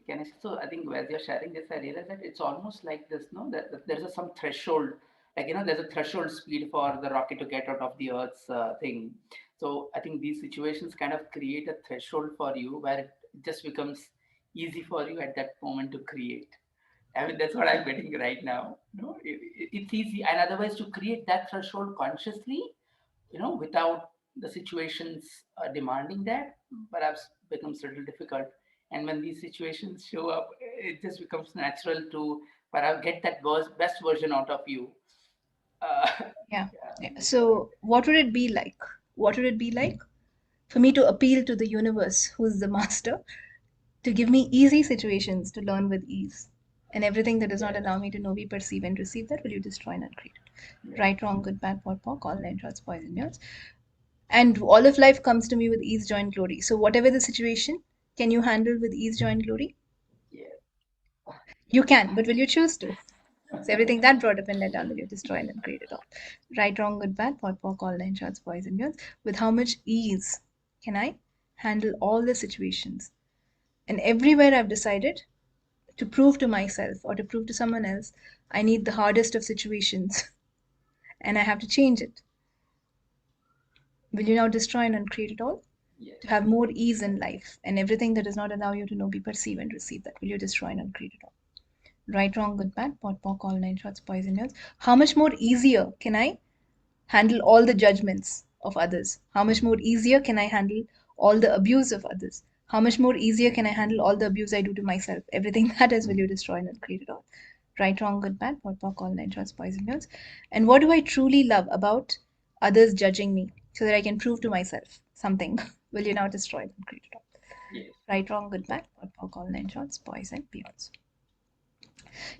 Can I? So I think as you're sharing this, I realize that it's almost like this, no? That there's some threshold, like there's a threshold speed for the rocket to get out of the Earth's thing. So I think these situations kind of create a threshold for you where it just becomes easy for you at that moment to create. I mean, that's what I'm getting right now. No, it's easy, and otherwise to create that threshold consciously, without the situations demanding that, perhaps becomes a little difficult. And when these situations show up, it just becomes natural to perhaps get that best version out of you. Yeah. So what would it be like? What would it be like for me to appeal to the universe, who's the master, to give me easy situations to learn with ease? And everything that does not allow me to know, be, perceive, and receive, that will you destroy and uncreate. Right, wrong, good, bad, pot, pock, all nine shorts, boys and girls. And all of life comes to me with ease, joy, and glory. So whatever the situation, can you handle with ease, joy, and glory? You can, but will you choose to? So everything that brought up and let down, will you destroy and uncreate it all? Right, wrong, good, bad, pot, pock, all nine shorts, boys and girls. With how much ease can I handle all the situations? And everywhere I've decided to prove to myself or to prove to someone else, I need the hardest of situations and I have to change it. Will you now destroy and uncreate it all? To have more ease in life and everything that does not allow you to know, be, perceive, and receive, that will you destroy and uncreate it all? Right, wrong, good, bad, pot, pock, all nine shorts, boys and girls. How much more easier can I handle all the judgments of others? How much more easier can I handle all the abuse of others? How much more easier can I handle all the abuse I do to myself? Everything that is, will you destroy and uncreate it all? Right, wrong, good, bad, pot, pock, all nine shorts, boys and girls. And what do I truly love about others judging me so that I can prove to myself something? Will you now destroy and uncreate it all? Right, wrong, good, bad, pot, pock, all nine shorts, boys and beyonds.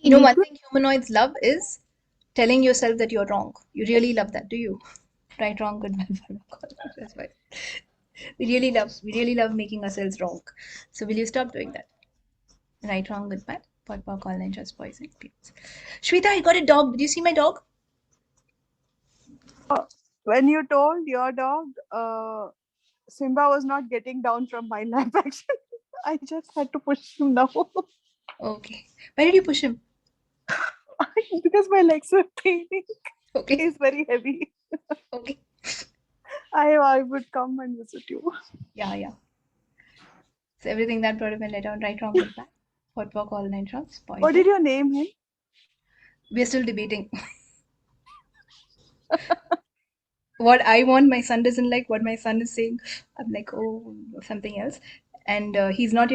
You know, one thing humanoids love is telling yourself that you're wrong. You really love that, do you? Right, wrong, good, bad, that's why. We really love making ourselves wrong. So will you stop doing that? Right, wrong, good, bad, pot, pock, all nine shorts, boys and beyonds. Shweta, I got a dog. Did you see my dog? When you told your dog, Simba was not getting down from my lap, actually. I just had to push him now. Okay. Why did you push him? Because my legs were paining. Okay. He's very heavy. Okay. I would come and visit you. Yeah. So everything that brought him in let down, right, wrong, good, bad, pot, pock, all nine shorts, boys. What did you name him? We're still debating. What I want, my son doesn't like. What my son is saying, I'm like, oh, something else. And he's not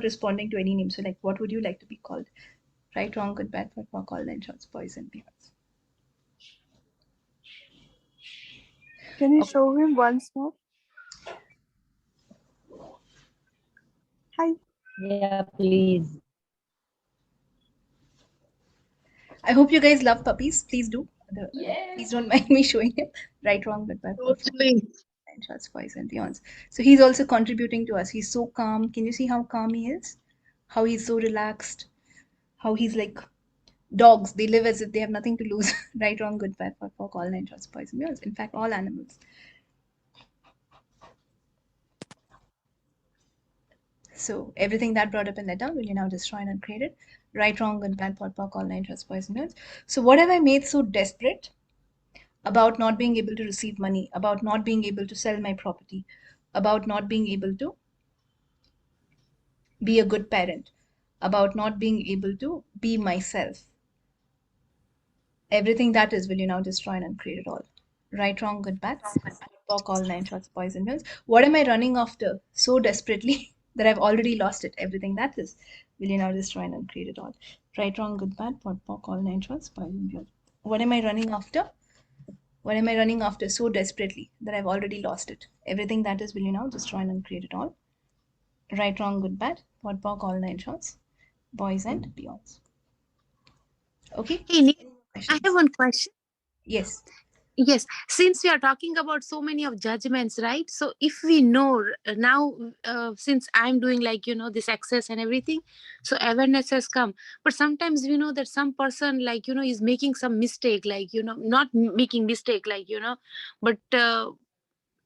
responding to any name. So like, what would you like to be called? Right, wrong, good, bad, pot, pock, all nine shorts, boys and beyonds. Can you show him once more? Hi. Yeah, please. I hope you guys love puppies. Please do. Please don't mind me showing him. Right, wrong, good, bad, pot, pock, nine shorts, boys and beyonds. So he's also contributing to us. He's so calm. Can you see how calm he is? How he's so relaxed. How he's like dogs. They live as if they have nothing to lose. Right, wrong, good, bad, pot, pock, all nine shorts, boys and beyonds. In fact, all animals. So everything that brought up and let down, will you now destroy and uncreate it? Right, wrong, good, bad, pot, pock, all nine shorts, boys and girls. So what have I made so desperate about not being able to receive money, about not being able to sell my property, about not being able to be a good parent, about not being able to be myself. Everything that is, will you now destroy and uncreate it all? Right, wrong, good, bad, talk, all nine shots, boys and girls. What am I running after so desperately that I've already lost it? Everything that is, will you now destroy and uncreate it all? Right, wrong, good, bad, talk, all nine shots, boys and girls. What am I running after? What am I running after so desperately that I've already lost it? Everything that is, will you now destroy and uncreate it all? Right, wrong, good, bad, all nine shots, boys and beyonds. Okay. Hey, Nick, I have one question. Yes. Yes, since we are talking about so many of judgments, right? So if we know now, since I'm doing like, this access and everything, so awareness has come. But sometimes we know that some person like, is making some mistake, like, not making mistake, like, but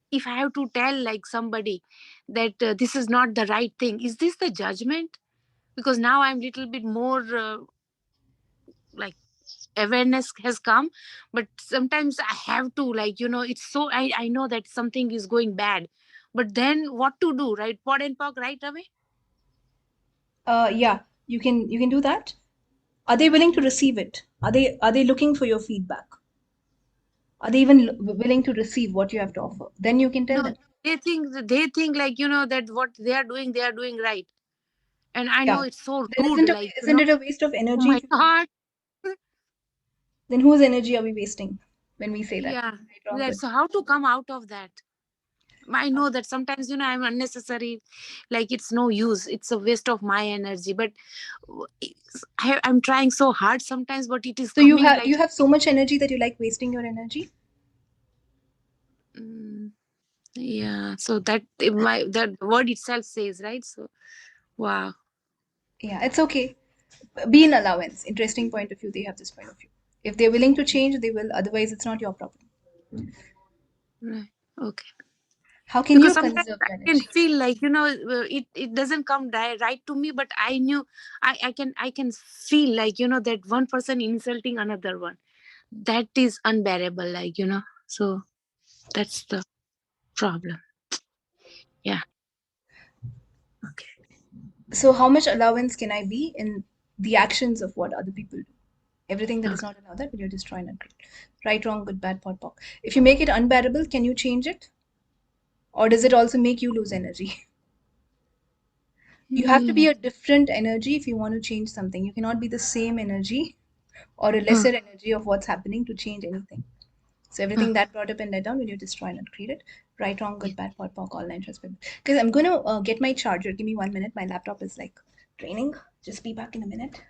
if I have to tell like somebody that this is not the right thing, is this the judgment? Because now I'm little bit more like awareness has come, but sometimes I have to like, it's so I know that something is going bad, but then what to do, right? Pod and POC right away. Yeah, you can do that. Are they willing to receive it? Are they looking for your feedback? Are they even willing to receive what you have to offer? Then you can tell them. They think like, that what they are doing right, and I know it's so Then rude, like, isn't it a waste of oh energy? my God. Then whose energy are we wasting when we say that? Yeah, Right, wrong, that, good. so how to come out of that? I know that sometimes, I'm unnecessary, like it's no use, it's a waste of my energy, but I'm trying so hard sometimes, but it is So coming like, you have so much energy that you like wasting your energy? yeah, so that that word itself says, right? So wow. Yeah, it's okay. Be in allowance. Interesting point of view. They have this point of view. If they're willing to change, they will. Otherwise, it's not your problem. Right. Okay. How can Because you sometimes conserve I your can energy? feel like, it doesn't come right to me, but I knew I can feel like, that one person insulting another one, that is unbearable, like, so that's the problem. Yeah. Okay. So how much allowance can I be in the actions of what other people do? Everything that is not allowed, that will you destroy and uncreate. Right, wrong, good, bad, pod, poc. If you make it unbearable, can you change it? Or does it also make you lose energy? You have to be a different energy if you want to change something. You cannot be the same energy or a lesser energy of what's happening to change anything. So everything that brought up and let down, will you destroy and uncreate it? Right, wrong, good, bad, pod, poc, all nine transparent. Because I'm going to get my charger. Give me 1 minute. My laptop is like draining. Just be back in a minute.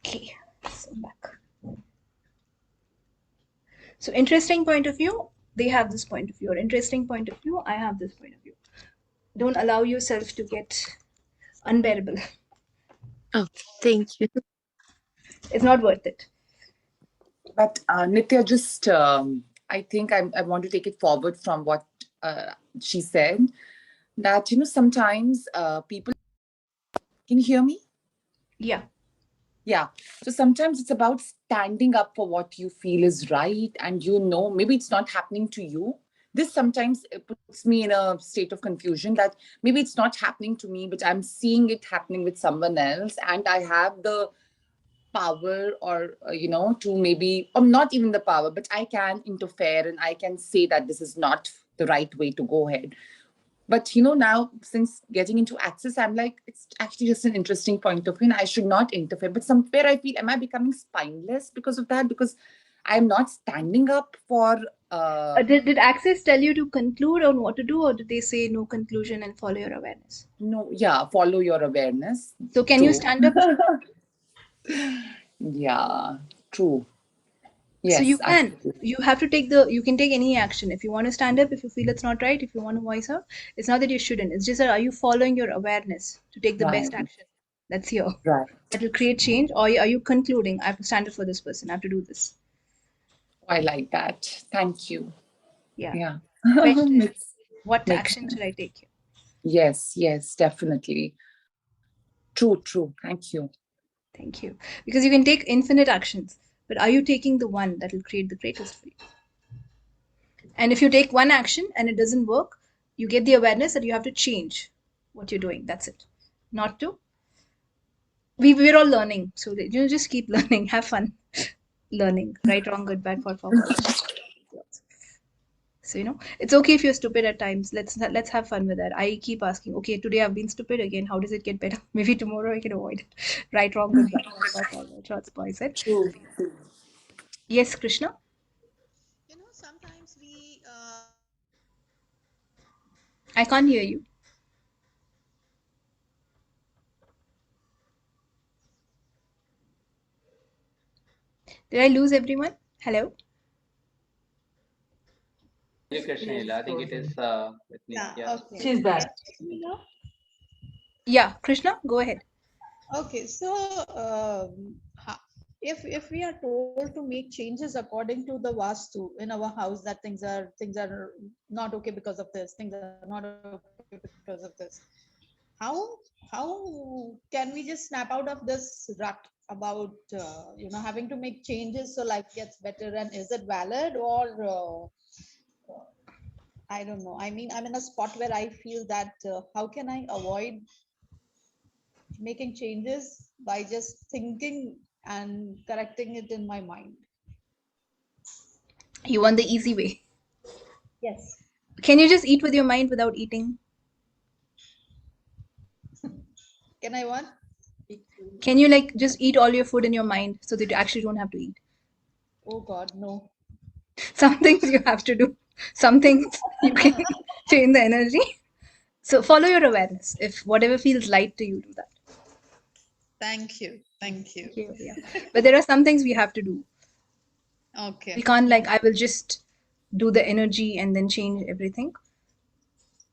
Okay, so I'm back. So interesting point of view, they have this point of view. Or interesting point of view, I have this point of view. Don't allow yourself to get unbearable. Oh, thank you. It's not worth it. But Nithya, just I think I want to take it forward from what she said, that sometimes people can you hear me? Yeah. Yeah. So sometimes it's about standing up for what you feel is right, and maybe it's not happening to you. This sometimes puts me in a state of confusion that maybe it's not happening to me, but I'm seeing it happening with someone else, and I have the power or to maybe, or not even the power, but I can interfere and I can say that this is not the right way to go ahead. But now since getting into access, I'm like, it's actually just an interesting point of view and I should not interfere. But somewhere I feel, am I becoming spineless because of that? Because I'm not standing up for Did Access tell you to conclude on what to do, or did they say no conclusion and follow your awareness? No, yeah, follow your awareness. So can you stand up? Yeah, true. So you Yes, can. absolutely. You have to you can take any action. If you want to stand up, if you feel it's not right, if you want to voice out, it's not that you shouldn't. It's just that are you following your awareness to take the best Right, action that's here? right. That will create change, or are you concluding, I have to stand up for this person, I have to do this? I like that. Thank you. Yeah. Yeah. Question, Makes what makes action sense. should I take here? Yes, yes, definitely. True, true. Thank you. Thank you. Because you can take infinite actions, but are you taking the one that will create the greatest for you? And if you take one action and it doesn't work, you get the awareness that you have to change what you're doing. That's it. Not to. We're all learning, so just keep learning. Have fun learning. Right, wrong, good, bad, for all. So it's okay if you're stupid at times. Let's have fun with that. I keep asking. Okay, today I've been stupid again. How does it get better? Maybe tomorrow I can avoid it. Right, wrong, good, bad, for all. Shots, boys. True. Yes, Krishna. Sometimes we I can't hear you. Did I lose everyone? Hello? Hey, Krishna, I think it is with Nithya. okay. She's back. Can you hear me now? Yeah, Krishna, go ahead. Okay, so if we are told to make changes according to the vastu in our house, that things are not okay because of this, things are not okay because of this, how can we just snap out of this rut about having to make changes so life gets better, and is it valid, or I don't know. I mean, I'm in a spot where I feel that how can I avoid making changes by just thinking and correcting it in my mind? You want the easy way. Yes. Can you just eat with your mind without eating? Can I what? Can you just eat all your food in your mind so that you actually don't have to eat? Oh God, no. Some things you have to do. Some things you can change the energy. So follow your awareness. If whatever feels light to you, do that. Thank you. Thank you. Yeah. But there are some things we have to do. Okay. We can't I will just do the energy and then change everything.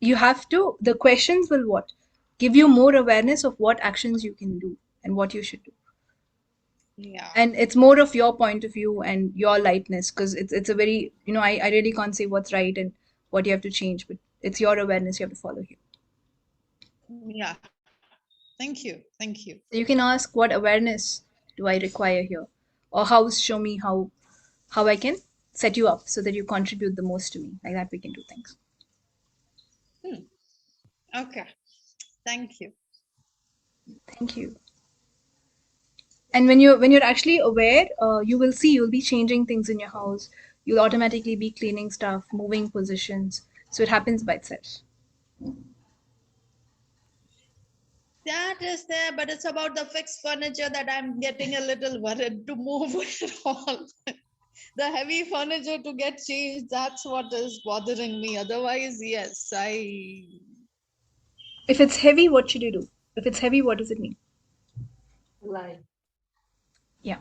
You have to, the questions will what? Give you more awareness of what actions you can do and what you should do. Yeah. And it's more of your point of view and your lightness, because it's a very, I really can't say what's right and what you have to change, but it's your awareness you have to follow here. Yeah. Thank you. Thank you. So you can ask, what awareness do I require here? Or show me how I can set you up so that you contribute the most to me. Like that we can do things. Okay. Thank you. Thank you. And when you're actually aware, you will see you'll be changing things in your house. You'll automatically be cleaning stuff, moving positions. So it happens by itself. That is there, but it's about the fixed furniture that I'm getting a little worried to move it all. The heavy furniture to get changed, that's what is bothering me. Otherwise, yes, If it's heavy, what should you do? If it's heavy, what does it mean? Light. Yeah.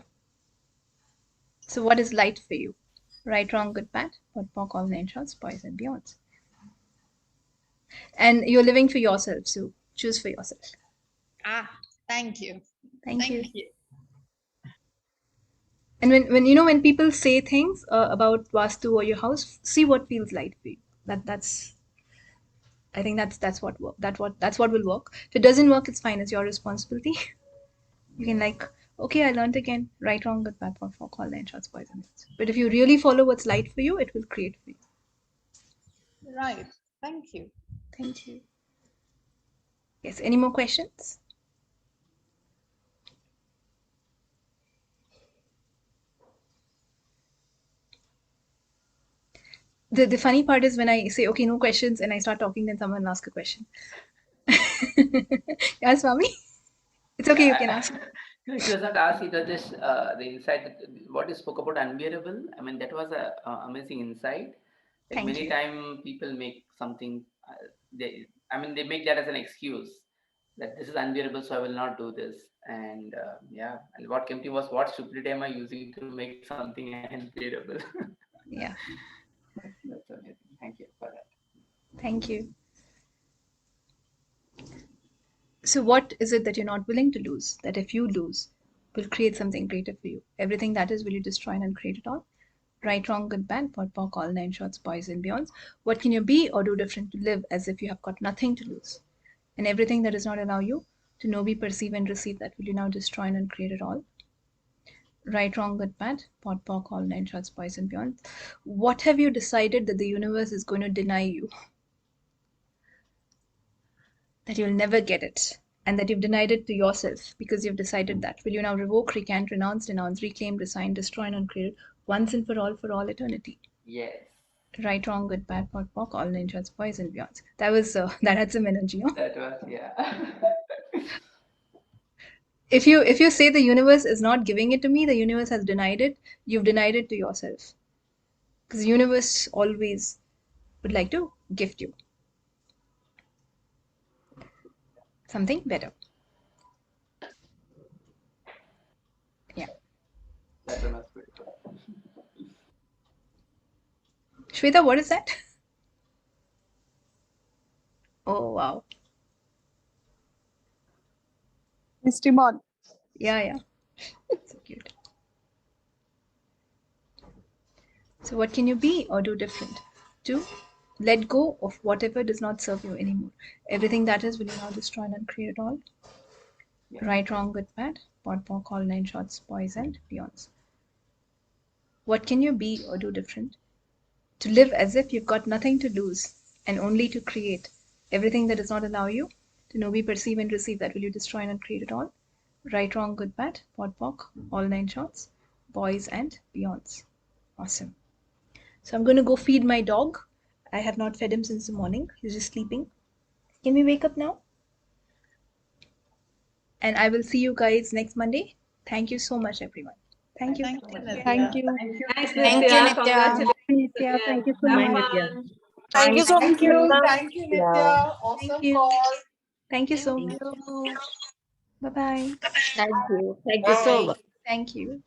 So what is light for you? Right, wrong, good, bad? What more call 9 shots, boys and beyonds. And you're living for yourself, so choose for yourself. Thank you. Thank you. And when people say things about Vastu or your house, see what feels light for you. That's I think that's what work. That's what will work. If it doesn't work, it's fine. It's your responsibility. You can okay, I learned again. Right, wrong, good, bad, for call 9 shots, boys and girls. But if you really follow what's light for you, it will create for you. Right. Thank you. Thank you. Yes. Any more questions? The funny part is when I say, okay, no questions, and I start talking, then someone asks a question. Yes, Swami? It's okay, you can ask. No, it was not asked. It was just the insight that what you spoke about unbearable. I mean, that was a amazing insight. Like Thank many you. time people make something. They make that as an excuse. that this is unbearable, so I will not do this. And yeah, and what came to me was, what stupidity am I using to make something unbearable? Yeah. That's amazing. Thank you for that. Thank you. So what is it that you're not willing to lose, that if you lose, will create something greater for you? Everything that is, will you destroy and uncreate it all? Right, wrong, good, bad, pot, pock, all 9 shorts, boys and beyonds. What can you be or do different to live as if you have got nothing to lose? And everything that does not allow you to know, be, perceive, and receive, that will you now destroy and uncreate it all? Right, wrong, good, bad, pot, pock, all 9 shorts, boys and beyonds. What have you decided that the universe is going to deny you? That you'll never get it, and that you've denied it to yourself because you've decided that. Will you now revoke, recant, renounce, denounce, reclaim, resign, destroy, and uncreate it once and for all eternity? Yes. Right, wrong, good, bad, pot, pock, all 9 shorts, boys and beyonds. That was that had some energy, huh? That was, yeah. If you say the universe is not giving it to me, the universe has denied it, you've denied it to yourself. Because the universe always would like to gift you something better. Yeah. That one was beautiful. Shweta, what is that? Oh, wow. Miss Timon. Yeah. So cute. So what can you be or do different? To let go of whatever does not serve you anymore. Everything that is, will you now destroy and uncreate it all? Yeah. Right, wrong, good, bad, pot, pock, all 9 shorts, boys and beyonds. What can you be or do different? To live as if you've got nothing to lose and only to create. Everything that does not allow you to know, be, perceive, and receive, that will you destroy and uncreate it all? Right, wrong, good, bad, pot, pock, all 9 shorts, boys and beyonds. Awesome. So I'm going to go feed my dog. I have not fed him since the morning. He's just sleeping. Can we wake up now? And I will see you guys next Monday. Thank you so much, everyone. Thank you. Thank you. Thanks, Thank you, Nithya. Nithya. Congratulations. Nithya, thank you so Have much. fun. Thank you so much. Thank you. Thank you, Nithya. Awesome Thank you. call. Thank you so Thank much. you. Bye-bye. Thank you. Thank you so Bye. much. Thank you.